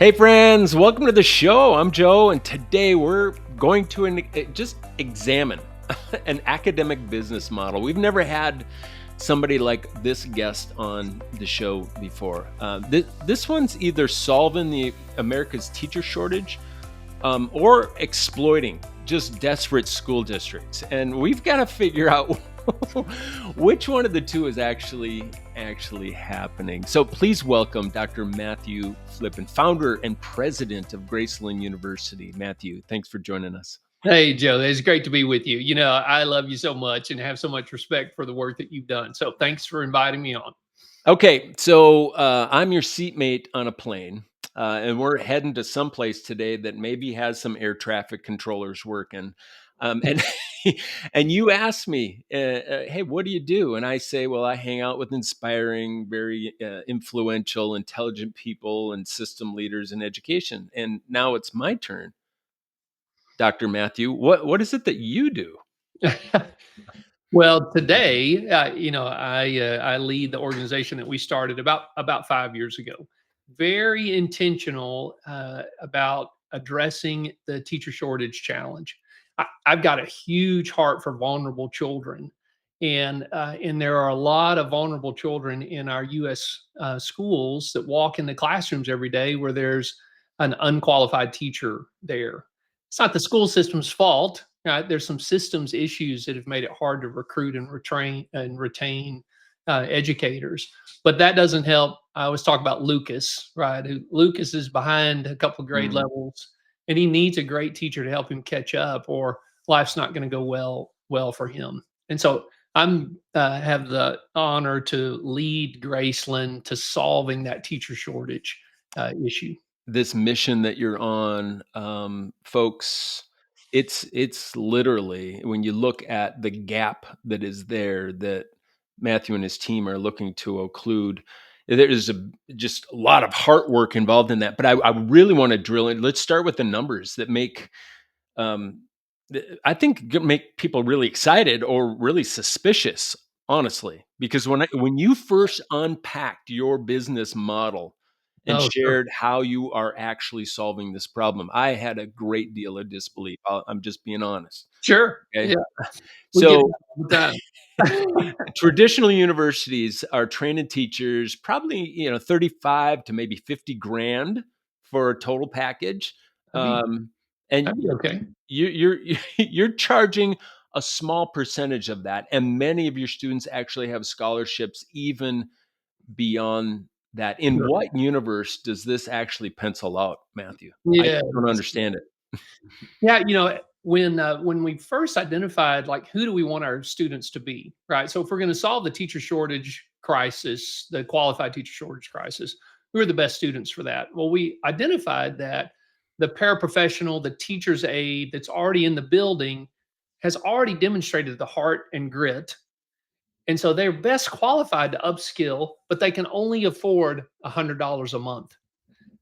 Hey friends, welcome to the show. I'm Joe, and today we're going to just examine an academic business model. We've never had somebody like this guest on the show before. This one's either solving the America's teacher shortage or exploiting just desperate school districts, and we've got to figure out which one of the two is actually happening. So please welcome Dr. Matthew Flippin, founder and president of Gracelyn University. Matthew, thanks for joining us. Hey, Joe, it's great to be with you. I love you so much and have so much respect for the work that you've done. So thanks for inviting me on. Okay, so I'm your seatmate on a plane, and we're heading to someplace today that maybe has some air traffic controllers working. And and you asked me, "Hey, what do you do?" And I say, "Well, I hang out with inspiring, very influential, intelligent people and system leaders in education." And now it's my turn, Dr. Matthew. What is it that you do? Well, today, I lead the organization that we started about 5 years ago. Very intentional about addressing the teacher shortage challenge. I've got a huge heart for vulnerable children, and there are a lot of vulnerable children in our U.S. Schools that walk in the classrooms every day where there's an unqualified teacher there. It's not the school system's fault. Right? There's some systems issues that have made it hard to recruit and retain educators, but that doesn't help. I always talk about Lucas, right? Lucas is behind a couple of grade Mm. levels, and he needs a great teacher to help him catch up, or life's not going to go well for him. And so I'm have the honor to lead Graceland to solving that teacher shortage issue. This mission that you're on, folks, it's literally when you look at the gap that is there that Matthew and his team are looking to occlude. There is just a lot of heart work involved in that. But I really want to drill in. Let's start with the numbers that make I think make people really excited or really suspicious, honestly, because when you first unpacked your business model and Oh, sure. shared how you are actually solving this problem, I had a great deal of disbelief. I'm just being honest. Sure. Okay, Yeah. We get so that all the time. traditional universities are training teachers probably 35 to maybe 50 grand for a total package, That'd be um, and that'd be okay. you're you're charging a small percentage of that, and many of your students actually have scholarships even beyond that. In Sure. what universe does this actually pencil out, Matthew? I Yeah. just don't understand it. Yeah, when we first identified, like, who do we want our students to be, right? So if we're gonna solve the teacher shortage crisis, the qualified teacher shortage crisis, who are the best students for that? Well, we identified that the paraprofessional, the teacher's aide that's already in the building has already demonstrated the heart and grit, and so they're best qualified to upskill, but they can only afford $100 a month.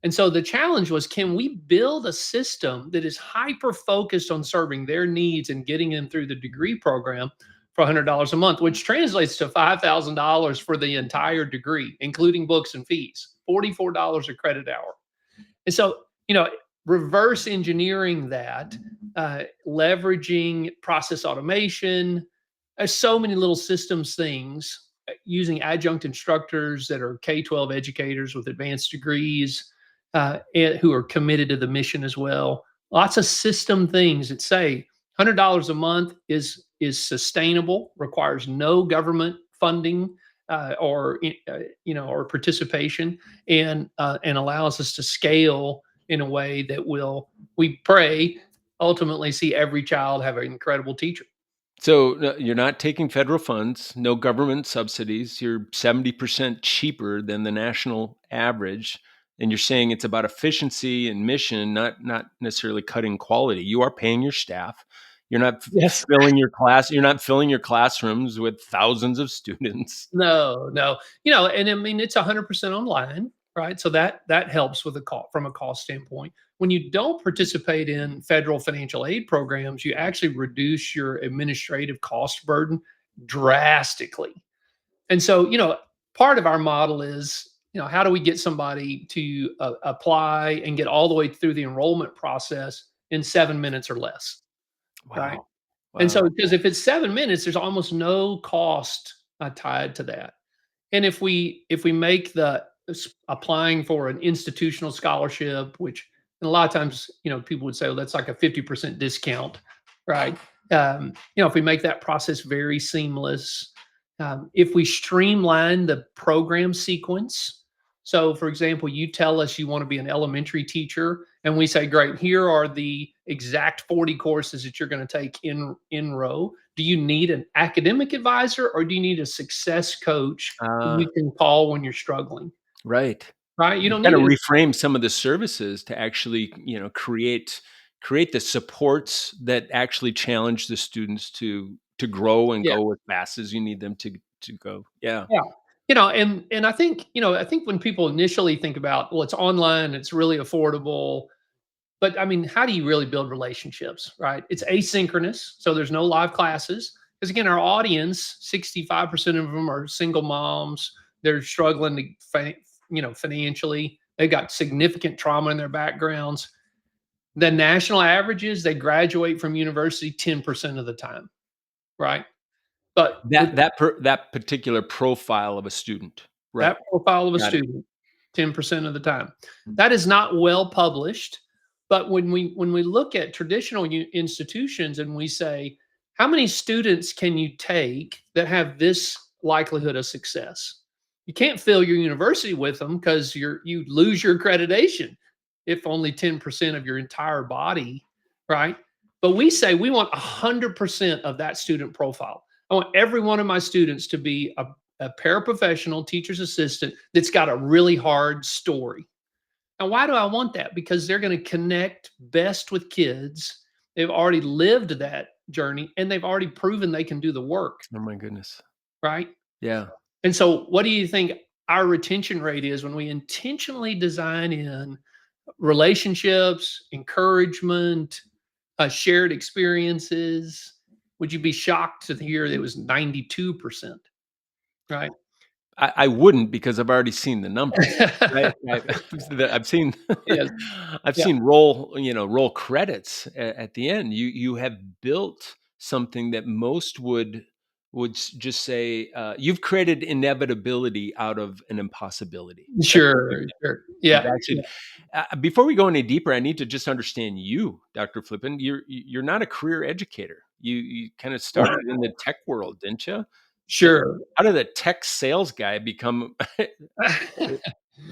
And so the challenge was, can we build a system that is hyper focused on serving their needs and getting them through the degree program for $100 a month, which translates to $5,000 for the entire degree, including books and fees, $44 a credit hour. And so, reverse engineering that, leveraging process automation, so many little systems things, using adjunct instructors that are K-12 educators with advanced degrees, and who are committed to the mission as well. Lots of system things that say $100 a month is sustainable, requires no government funding or participation, and allows us to scale in a way that will, we pray, ultimately see every child have an incredible teacher. So you're not taking federal funds, no government subsidies. You're 70% cheaper than the national average. And you're saying it's about efficiency and mission, not necessarily cutting quality. You are paying your staff. You're not Yes. filling your class. You're not filling your classrooms with thousands of students. No, no. And I mean, it's 100% online, right? So that helps with the cost from a cost standpoint. When you don't participate in federal financial aid programs, you actually reduce your administrative cost burden drastically. And so, part of our model is how do we get somebody to apply and get all the way through the enrollment process in 7 minutes or less, right? Wow. And so, Wow. because if it's 7 minutes, there's almost no cost tied to that. And if we make the applying for an institutional scholarship, which and a lot of times, people would say, well, that's like a 50% discount, right? If we make that process very seamless, if we streamline the program sequence. So, for example, you tell us you want to be an elementary teacher, and we say, great, here are the exact 40 courses that you're going to take in row. Do you need an academic advisor, or do you need a success coach you Uh, can call when you're struggling, right. right? You You don't kind need of it. reframe some of the services to actually, create the supports that actually challenge the students to grow and Yeah, go as fast as you need them to go. Yeah. yeah. And I think when people initially think about, well, it's online, it's really affordable, but I mean, how do you really build relationships, right? It's asynchronous, so there's no live classes. Because again, our audience, 65% of them are single moms. They're struggling to, financially. They've got significant trauma in their backgrounds. The national average is they graduate from university 10% of the time, right? But with That particular profile of a student. Right. that profile of a Got it. student, 10% of the time. Mm. That is not well published, but when we look at traditional institutions and we say, how many students can you take that have this likelihood of success? You can't fill your university with them because you lose your accreditation if only 10% of your entire body, right? But we say we want 100% of that student profile. I want every one of my students to be a paraprofessional teacher's assistant that's got a really hard story. Now, why do I want that? Because they're going to connect best with kids. They've already lived that journey and they've already proven they can do the work, Oh my goodness. right? Yeah. And so, what do you think our retention rate is when we intentionally design in relationships, encouragement, shared experiences? Would you be shocked to hear that it was 92%, right? I wouldn't because I've already seen the numbers, right? I've seen Yes. I've Yeah. seen roll credits at the end. You have built something that most would just say, "You've created inevitability out of an impossibility." That's what you've Sure, done. sure. You've Yeah, actually yeah. before we go any deeper, I need to just understand you, Dr. Flippin. You're not a career educator. You kinda started in the tech world, didn't you? So, Sure. how did a tech sales guy become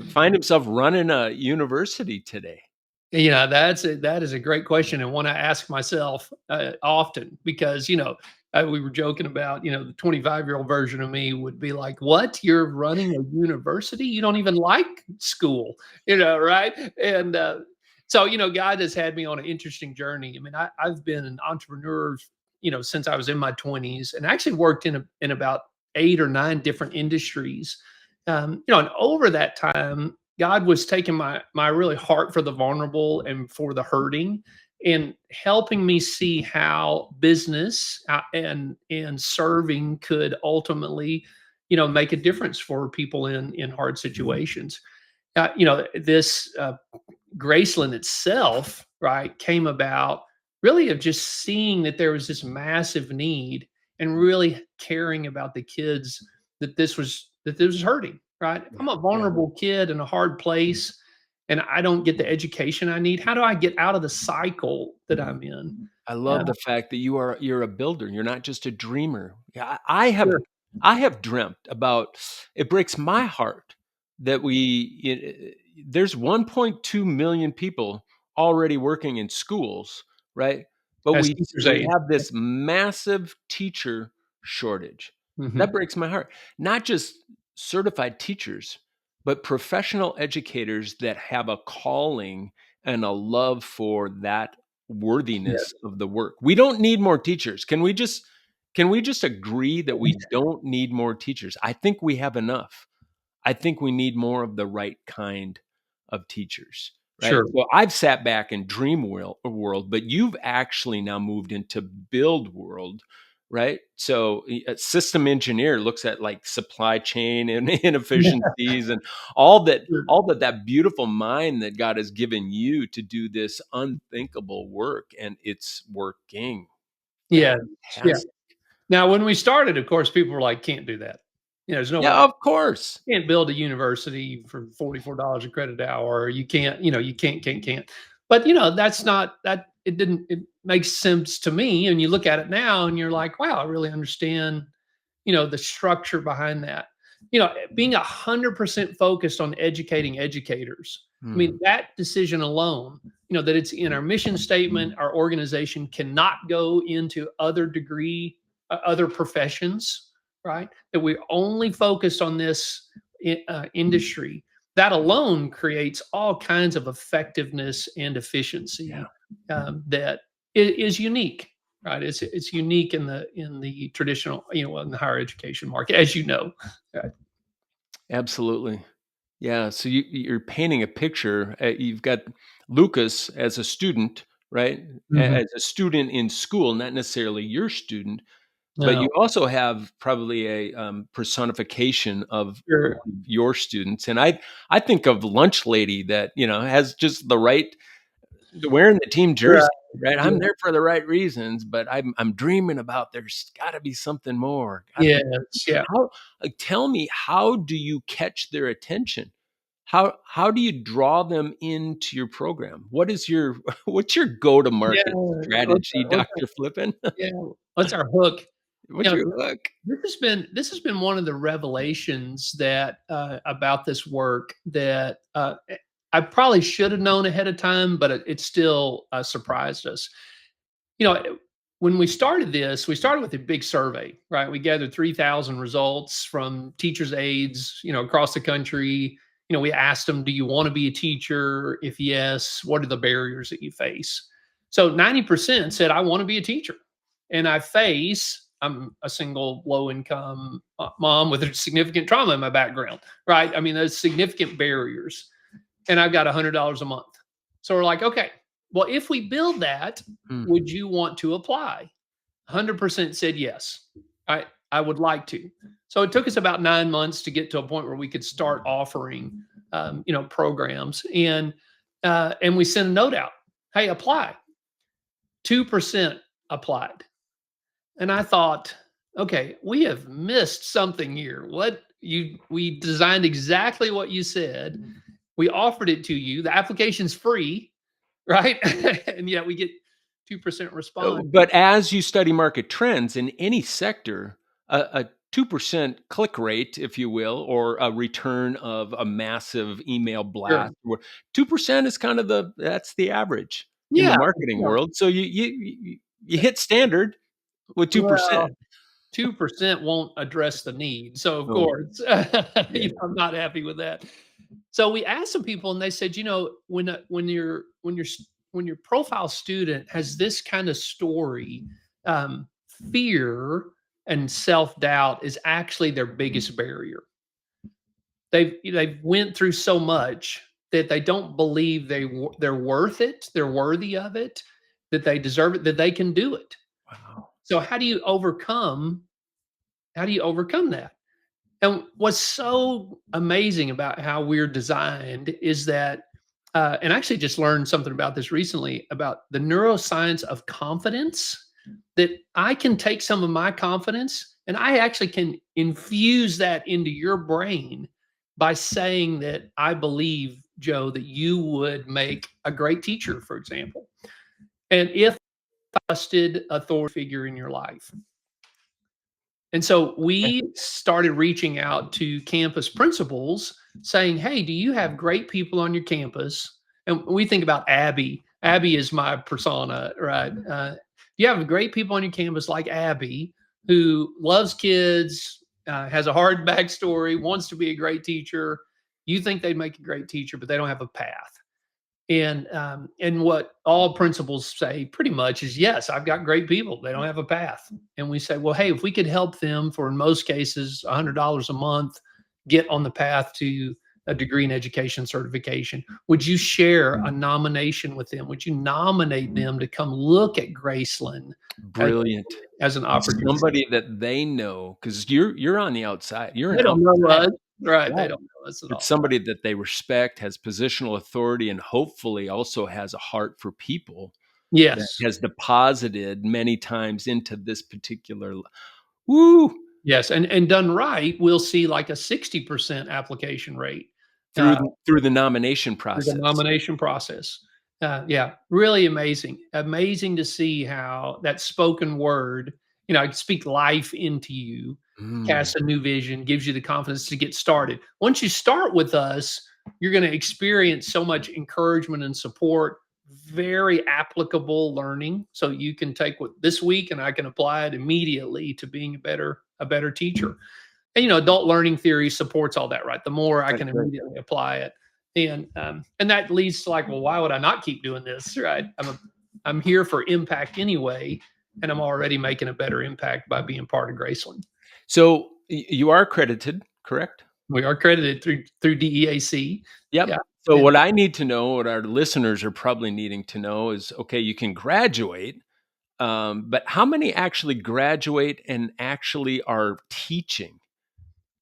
find himself running a university today? Yeah, that is a great question and one I ask myself, often because, we were joking about, the 25-year-old version of me would be like, "What? You're running a university? You don't even like school," right? And, so, God has had me on an interesting journey. I mean, I've been an entrepreneur, since I was in my 20s and actually worked in about 8 or 9 different industries. And over that time, God was taking my really heart for the vulnerable and for the hurting, and helping me see how business and serving could ultimately, make a difference for people in hard situations. This Gracelyn itself, right, came about really of just seeing that there was this massive need and really caring about the kids that this was hurting, right? If Yeah, I'm a yeah. vulnerable kid in a hard place and I don't get the education I need, how do I get out of the cycle that I'm in? I Yeah, love the fact that you're a builder, you're not just a dreamer. Yeah, sure. I have dreamt about it breaks my heart that there's 1.2 million people already working in schools, right? But As we teacher's we aide. have this massive teacher shortage. That Mhm. breaks my heart. Not just certified teachers, but professional educators that have a calling and a love for that Yeah, worthiness of the work. We don't need more teachers. Can we just agree that we don't need more teachers? I think we have enough. I think we need more of the right kind of teachers, right? sure. So I've sat back in dream world, but you've actually now moved into build world right? So a system engineer looks at like supply chain and inefficiencies and all that beautiful mind that God has given you to do this unthinkable work, and it's working. Yeah. Yeah. Fantastic. Now, when we started, of course, people were like, "Can't do that." There's no way. Yeah, of course. Can't build a university for $44 a credit hour. You can't, you can't. But that's not that it didn't it makes sense to me. And you look at it now and you're like, wow, I really understand, the structure behind that. Being 100% focused on educating educators. I Hmm. mean, that decision alone, that it's in our mission statement, our organization cannot go into other professions, right? That we're only focused on this industry. That alone creates all kinds of effectiveness and Yeah, efficiency that is unique, right? It's unique in the traditional, in the higher education market, as you know. Right. absolutely. Yeah, so you're painting a picture. You've got Lucas as a student, right? Mhm. As a student in school, not necessarily your student, but No, you also have probably a personification of sure. your students. And I think of lunch lady that has just the right wearing the team Right. jersey, right? Yeah. I'm there for the right reasons, but I'm dreaming about there's got to be something more. Got to be Yes. Yeah. how. Tell me, how do you catch their attention? How do you draw them into your program? What is your what's your go to Yeah. market strategy, Doctor Flippin? Yeah. What's our hook? What's You know, your hook? this has been one of the revelations that about this work that I probably should have known ahead of time, but it still surprised us. You know, when we started this, we started with a big survey, right? We gathered 3,000 results from teachers' aides, across the country. We asked them, "Do you want to be a teacher? If yes, what are the barriers that you face?" So 90% said, "I want to be a teacher." And I'm a single low income mom with a significant trauma in my background, right? I mean, there's significant barriers. And I've got $100 a month. So we're like, okay, well, if we build that, Hmm. would you want to apply? 100% said yes. I would like to. So it took us about 9 months to get to a point where we could start offering, programs, and we sent a note out. Hey, apply. 2% applied. And I thought, okay, we have missed something here. We designed exactly what you said. We offered it to you. The application's free, right? And yet we get 2% response. But as you study market trends in any sector, a 2% click rate, if you will, or a return of a massive email Sure. blast, where 2% is kind of that's the average in the Yeah. marketing Yeah. world. So you hit standard with Well, 2%. 2% won't address the need. So of Oh, course, yeah. I'm not happy with that. So we asked some people and they said, when your profile student has this kind of story, um, fear and self-doubt is actually their biggest barrier. They've went through so much that they don't believe they're worth it, they're worthy of it, that they deserve it, that they can do it. Wow. So how do you overcome that? And what's so amazing about how we're designed is that, and I actually just learned something about this recently about the neuroscience of confidence. That I can take some of my confidence and I actually can infuse that into your brain by saying that I believe, Joe, that you would make a great teacher, for example. And if trusted authority figure in your life. And so we started reaching out to campus principals saying, "Hey, do you have great people on your campus?" And we think about Abby. Abby is my persona, right? You have great people on your campus like Abby, who loves kids, has a hard backstory, wants to be a great teacher. You think they'd make a great teacher, but they don't have a path. And what all principals say pretty much is, yes, I've got great people. They don't have a path. And we say, well, hey, if we could help them for, in most cases, $100 a month, get on the path to a degree in education certification? Would you share a nomination with them? Would you nominate them to come look at Gracelyn as, Brilliant. as an opportunity? Somebody that they know, because you're on the outside. You're an They don't know outsider. us, right? They Right. don't know us at It's all. somebody that they respect, has positional authority, and hopefully also has a heart for people that Yes, has deposited many times into this particular woo, yes, and done right, we'll see like a 60% application rate. through Uh, the nomination Through the process. nomination process. Yeah, really amazing. Amazing to see how that spoken word, I can speak life into you, Mm, casts a new vision, gives you the confidence to get started. Once you start with us, you're going to experience so much encouragement and support, very applicable learning. So you can take what this week and I can apply it immediately to being a better teacher. And adult learning theory supports all that, right? The more I right, can right. immediately apply it, and that leads to like, well, why would I not keep doing this, right? I'm here for impact anyway, and I'm already making a better impact by being part of Graceland. So you are accredited, correct? We are credited through DEAC. Yep. Yeah, So and what I need to know, what our listeners are probably needing to know is, okay, you can graduate, but how many actually graduate and actually are teaching?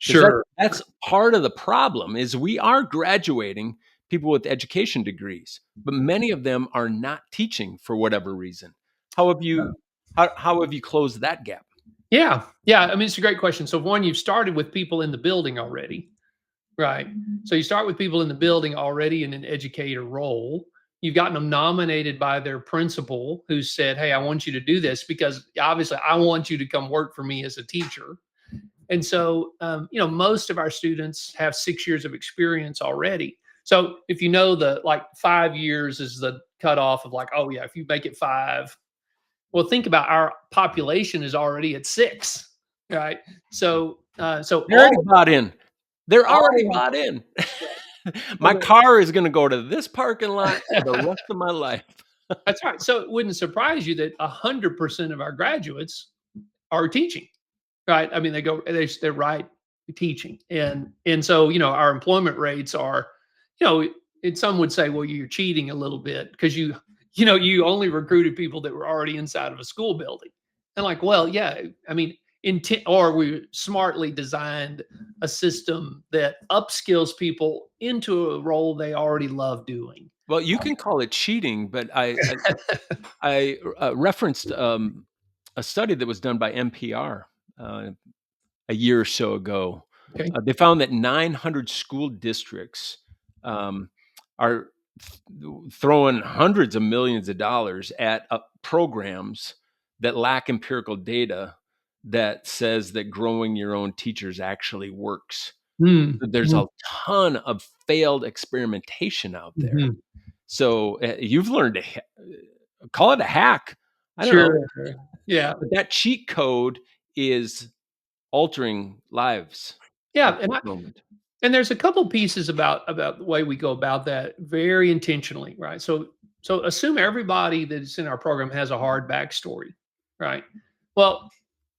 Because sure. that's part of the problem is we are graduating people with education degrees, but many of them are not teaching for whatever reason. How have you how have you closed that gap? Yeah, yeah. I mean, it's a great question. So, one, you've started with people in the building already. Right. So you start with people in the building already in an educator role. You've gotten them nominated by their principal who said, "Hey, I want you to do this because obviously I want you to come work for me as a teacher." And so, most of our students have 6 years of experience already. So if you know the like 5 years is the cutoff of like, oh yeah, if you make it five, well, think about our population is already at six, right? So They're already bought in. They're already all bought in. well, My car is gonna go to this parking lot for the rest of my life. that's right. So it wouldn't surprise you that 100% of our graduates are teaching, right? I mean, they're right teaching, and so our employment rates are, you know, and some would say, well, you're cheating a little bit because you only recruited people that were already inside of a school building, and like, well, yeah, I mean, or we smartly designed a system that upskills people into a role they already love doing. Well, you can call it cheating, but I referenced, a study that was done by NPR, a year or so ago. Okay. They found that 900 school districts, um, are throwing hundreds of millions of dollars at, programs that lack empirical data that says that growing your own teachers actually works. Mm, There's mm, a ton of failed experimentation out there. mhm. So, you've learned to call it a hack. I don't know, Sure. Yeah. but that cheat code is altering lives Yeah, at this moment. and there's a couple pieces about the way we go about that very intentionally, right? So assume everybody that's in our program has a hard backstory, right? Well,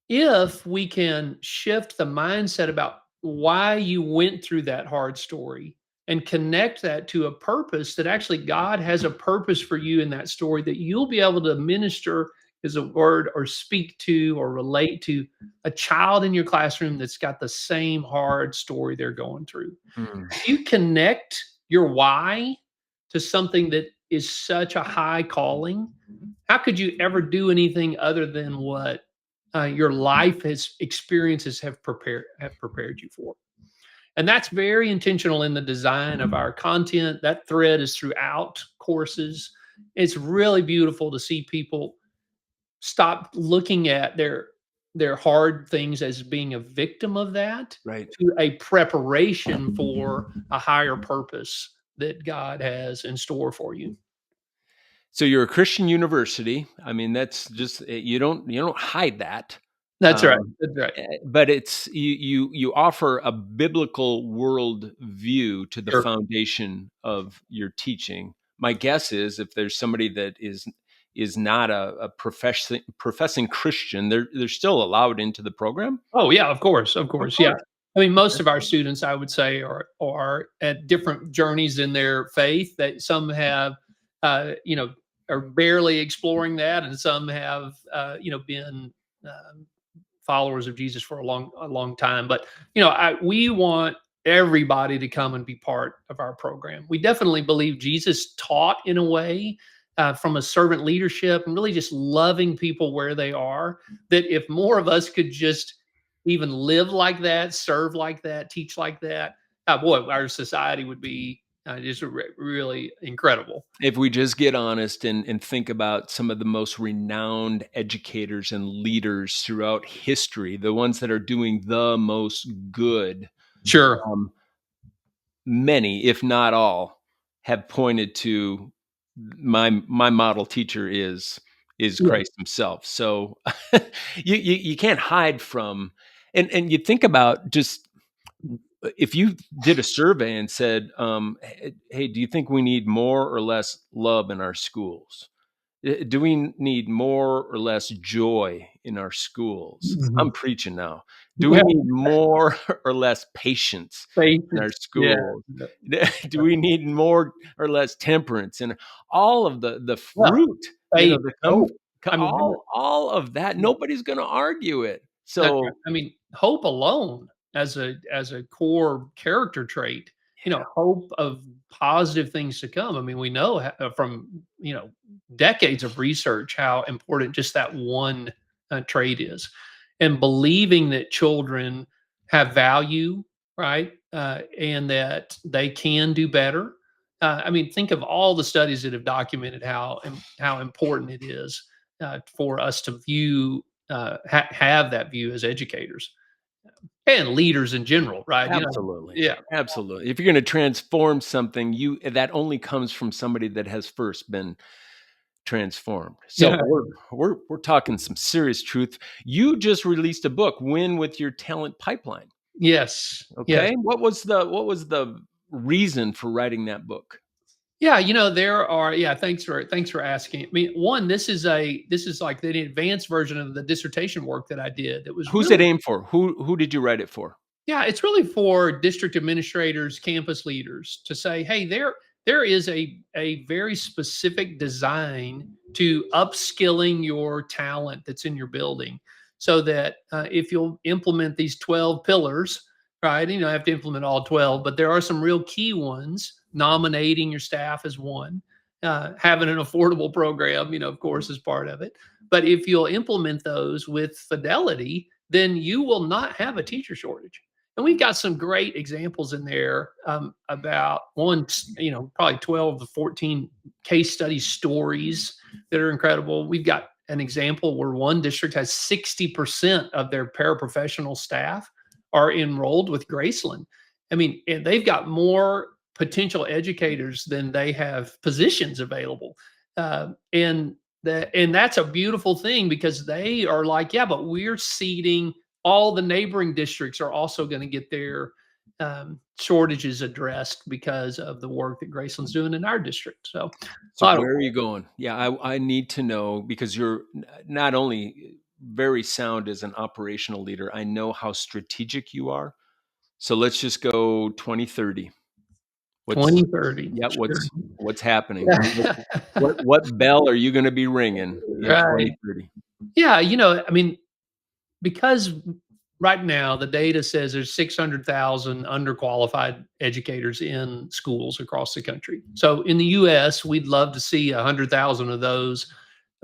if we can shift the mindset about why you went through that hard story and connect that to a purpose that actually God has a purpose for you in that story that you'll be able to minister as a word or speak to or relate to a child in your classroom that's got the same hard story they're going through. Mm, If you connect your why to something that is such a high calling, how could you ever do anything other than what your life has experiences have prepared you for? And that's very intentional in the design of our content. That thread is throughout courses. It's really beautiful to see people stop looking at their hard things as being a victim of that right. to a preparation for a higher purpose that God has in store for you. So you're a Christian university. I mean, that's just, you don't hide that. That's right. Um, That's right. but it's you offer a biblical world view to the Sure. foundation of your teaching. My guess is if there's somebody that is not a professing Christian, they're still allowed into the program? Oh yeah, of course, of Of course. Yeah. course. I mean, most of our students, I would say, are at different journeys in their faith. That some have, you know, are barely exploring that, and some have, you know, been followers of Jesus for a long time. But you know, we want everybody to come and be part of our program. We definitely believe Jesus taught in a way from a servant leadership and really just loving people where they are. That if more of us could just even live like that, serve like that, teach like that, boy, our society would be just really incredible. If we just get honest and think about some of the most renowned educators and leaders throughout history, the ones that are doing the most good, Sure. um, many, if not all, have pointed to my model teacher is Yeah. Christ himself. So you can't hide from, and you think about just if you did a survey and said, hey, do you think we need more or less love in our schools? Do we need more or less joy in our schools? I'm Mhm. preaching now. Do we Well, need more or less patience faith in our is, yeah. schools? Do we need more or less temperance and all of the Well, fruit, faith, that come, hope. I mean, all of that? Nobody's going to argue it. that's right. So I mean, hope alone as a core character trait, you know, hope of positive things to come. I mean, we know from, you know, decades of research how important just that one trait is. And believing that children have value, right? And that they can do better. I mean, think of all the studies that have documented how important it is for us to view have that view as educators and leaders in general, right? You know, absolutely. yeah, Absolutely. If you're going to transform something, that only comes from somebody that has first been transformed. So yeah, we're talking some serious truth. You just released a book, Win with Your Talent Pipeline. yes, yes, Okay? What was the reason for writing that book? yeah. You know, there are. Yeah, thanks for asking. I mean, one, this is like the advanced version of the dissertation work that I did. That was Who's really it aimed for? Who did you write it for? Yeah, it's really for district administrators, campus leaders to say, "Hey, there is a very specific design to upskilling your talent that's in your building, so that if you'll implement these 12 pillars, right? You know, I have to implement all 12, but there are some real key ones. Nominating your staff is one. Having an affordable program, you know, of course, is part of it. But if you'll implement those with fidelity, then you will not have a teacher shortage." And we've got some great examples in there about one, you know, probably 12 to 14 case study stories that are incredible. We've got an example where one district has 60% of their paraprofessional staff are enrolled with Gracelyn. I mean, and they've got more potential educators than they have positions available. And that's a beautiful thing because they are like, yeah, but we're seeding all the neighboring districts are also going to get their shortages addressed because of the work that Graceland's doing in our district. So, a So lot of where are you going? Yeah, I need to know because you're not only very sound as an operational leader, I know how strategic you are. So let's just go 2030. What's 2030. yeah, Sure. what's happening? What bell are you gonna be ringing in Right. 2030? Yeah. You know, I mean, because right now the data says there's 600,000 underqualified educators in schools across the country. So in the US, we'd love to see 100,000 of those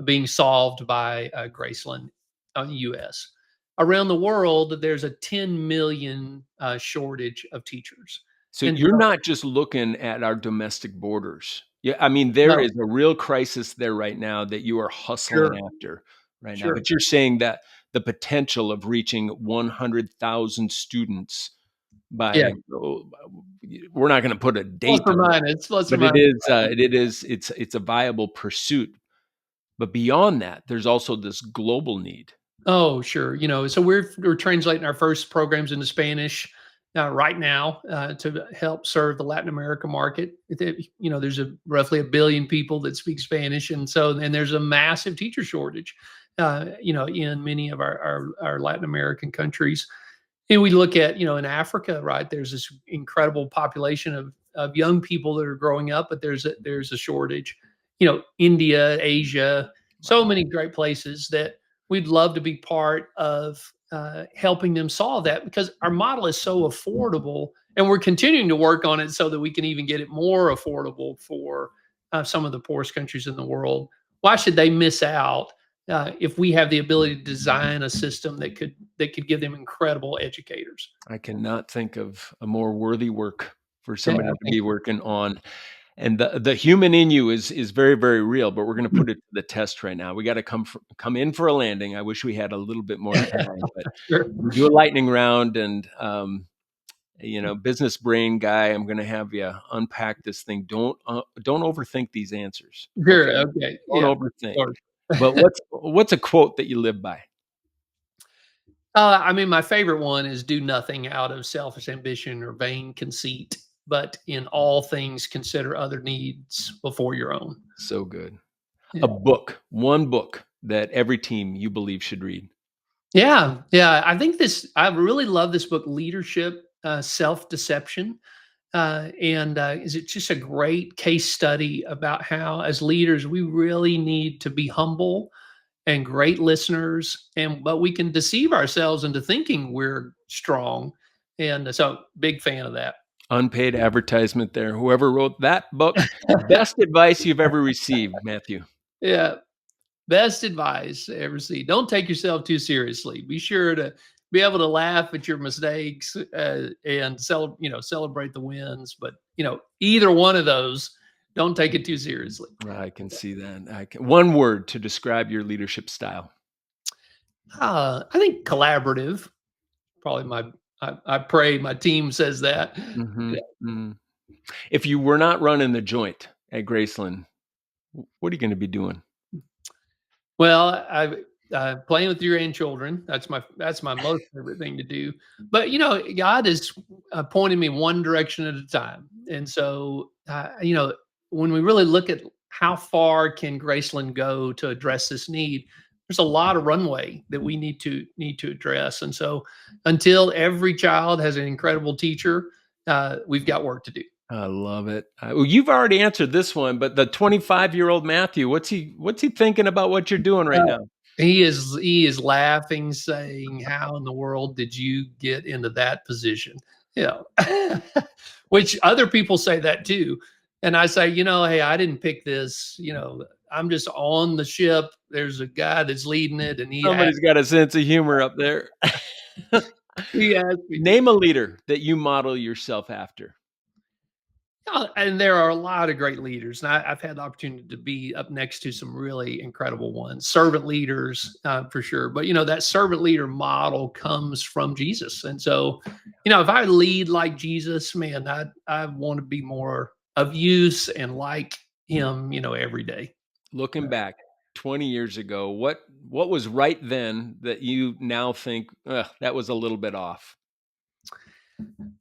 being solved by Graceland in the US. Around the world, there's a 10 million shortage of teachers. So And you're so, not just looking at our domestic borders. Yeah, I mean, there no, is a real crisis there right now that you are hustling sure, after right now, sure. but you're saying that the potential of reaching 100,000 students Yeah, by we're not gonna put a plus date or on it, minus, plus or but it minus. is, it's a viable pursuit. But beyond that, there's also this global need. Oh, sure. You know, so we're translating our first programs into Spanish right now to help serve the Latin America market. You know, there's a roughly 1 billion people that speak Spanish, and there's a massive teacher shortage. You know, in many of our Latin American countries, And we look at, in Africa, right? There's this incredible population of young people that are growing up, but there's a shortage. India, Asia, so Wow. many great places that we'd love to be part of helping them solve that because our model is so affordable, and we're continuing to work on it so that we can even get it more affordable for some of the poorest countries in the world. Why should they miss out if we have the ability to design a system that could give them incredible educators? I cannot think of a more worthy work for Yeah, somebody to thank be working on. And the human in you is very, very real, but we're gonna you. put it to the test right now. We gotta come in for a landing. I wish we had a little bit more time, but Sure, we do a lightning round and, business brain guy, I'm gonna have you unpack this thing. Don't overthink these answers, sure, okay? okay, Don't yeah, of overthink. course. But what's a quote that you live by? I mean, my favorite one is do nothing out of selfish ambition or vain conceit, but in all things consider other needs before your own. So good. A Yeah. book, one book that every team you believe should read. Yeah, yeah. I really love this book, Leadership, Self-Deception. And is it just a great case study about how, as leaders, we really need to be humble and great listeners, but we can deceive ourselves into thinking we're strong. And so, big fan of that. Unpaid advertisement there. Whoever wrote that book, best advice you've ever received, Matthew. Yeah, best advice ever see. Don't take yourself too seriously. Be sure to be able to laugh at your mistakes and celebrate the wins. But either one of those, don't take it too seriously. I can see that. One word to describe your leadership style. I think collaborative. Probably my. I pray my team says that. Mhm, Yeah. mm. If you were not running the joint at Gracelyn, what are you gonna be doing? Well, playing with your grandchildren. That's my most favorite thing to do. But God is pointing me one direction at a time, and so when we really look at how far can Graceland go to address this need, there's a lot of runway that we need to address, and so until every child has an incredible teacher, we've got work to do. I love it. Well, you've already answered this one, but the 25-year-old Matthew, what's he thinking about what you're doing right now? He is laughing, saying, "How in the world did you get into that position?" You know, which other people say that too. And I say, hey, I didn't pick this. I'm just on the ship. There's a guy that's leading it, and Somebody's got a sense of humor up there. he asked me to. Name a leader that you model yourself after. And there are a lot of great leaders, and I've had the opportunity to be up next to some really incredible ones, servant leaders for sure. But that servant leader model comes from Jesus, and so if I lead like Jesus, man, I want to be more of use and like Him, every day. Looking back 20 years ago, what was right then that you now think, "Ugh, that was a little bit off?"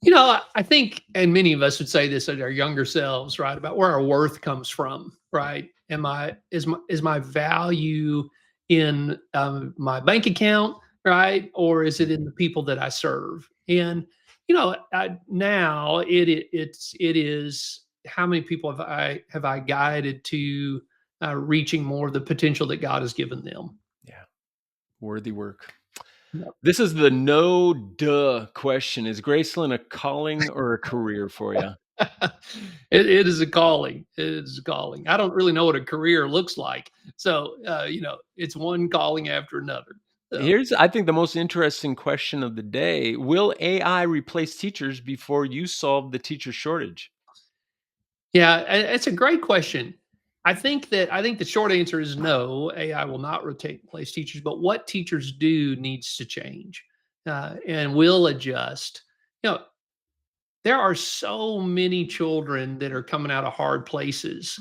I think, and many of us would say this at our younger selves, right? About where our worth comes from, right? Is my value in my bank account, right? Or is it in the people that I serve? And now it is how many people have I guided to reaching more of the potential that God has given them? Yeah, worthy work. Yep. This is the no duh question. Is Graceland a calling or a career for you? It is a calling. It is a calling. I don't really know what a career looks like. So, it's one calling after another. So, Here's, I think, the most interesting question of the day. Will AI replace teachers before you solve the teacher shortage? yeah, it's a great question. I think the short answer is no. AI will not rotate place teachers, but what teachers do needs to change, and will adjust. You know, there are so many children that are coming out of hard places,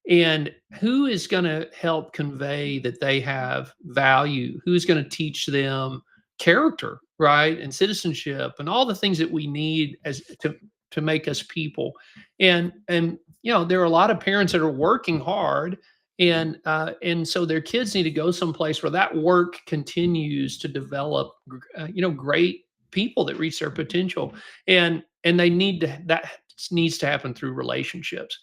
and who is going to help convey that they have value? Who's going to teach them character, right, and citizenship and all the things that we need as to make us people? And there are a lot of parents that are working hard, and so their kids need to go someplace where that work continues to develop great people that reach their potential, and they need to that needs to happen through relationships.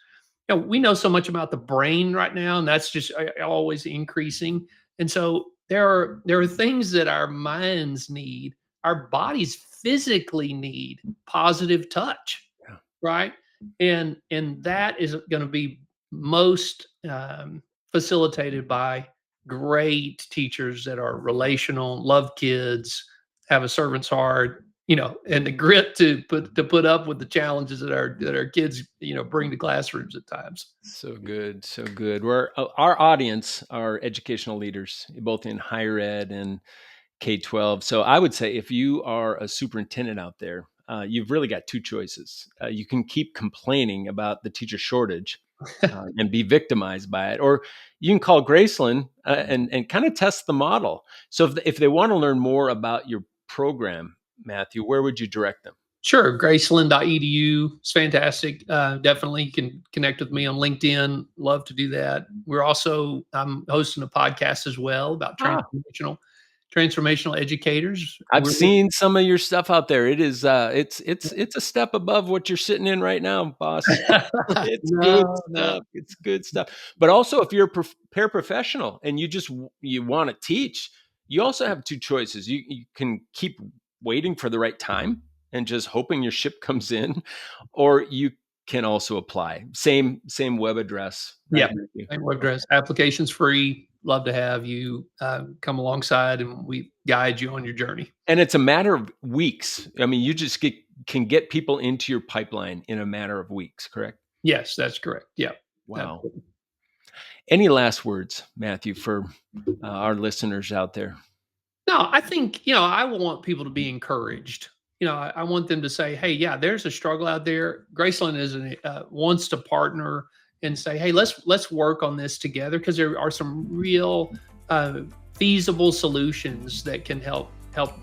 We know so much about the brain right now, and that's just always increasing. And so there are things that our minds need, our bodies physically need positive touch, Yeah. right? And that is going to be most facilitated by great teachers that are relational, love kids, have a servant's heart, and the grit to put up with the challenges that our kids, bring to classrooms at times. So good, so good. Our audience are educational leaders, both in higher ed and K-12. So I would say if you are a superintendent out there, you've really got two choices. You can keep complaining about the teacher shortage and be victimized by it, or you can call Gracelyn and kind of test the model. So if they want to learn more about your program, Matthew, where would you direct them? Sure, Gracelyn.edu. It's fantastic. Definitely you can connect with me on LinkedIn. Love to do that. I'm hosting a podcast as well about Ah, transformational educators. I've seen some of your stuff out there. It is it's a step above what you're sitting in right now, boss. It's good No, no. stuff. It's good stuff. But also, if you're a paraprofessional and you want to teach, you also have two choices. You can keep waiting for the right time and just hoping your ship comes in, or you can also apply. Same web address, right, Yeah, Matthew? same web address. Application's free. Love to have you come alongside and we guide you on your journey. And it's a matter of weeks. I mean, you just can get people into your pipeline in a matter of weeks, correct? Yes, that's correct. Yeah. Wow. Absolutely. Any last words, Matthew, for our listeners out there? No, I think, I want people to be encouraged. I want them to say, hey, yeah, there's a struggle out there. Graceland wants to partner and say, hey, let's work on this together because there are some real feasible solutions that can help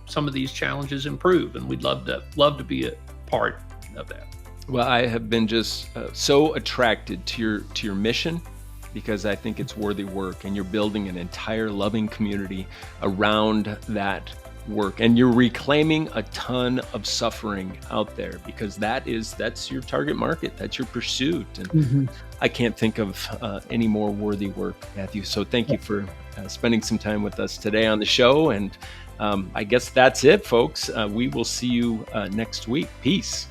some of these challenges improve. And we'd love to be a part of that. Well, I have been just so attracted to your mission because I think it's worthy work, and you're building an entire loving community around that work, and you're reclaiming a ton of suffering out there because that's your target market, that's your pursuit, and Mhm. I can't think of any more worthy work, Matthew. So thank you for spending some time with us today on the show, and I guess that's it, folks. We will see you next week. Peace.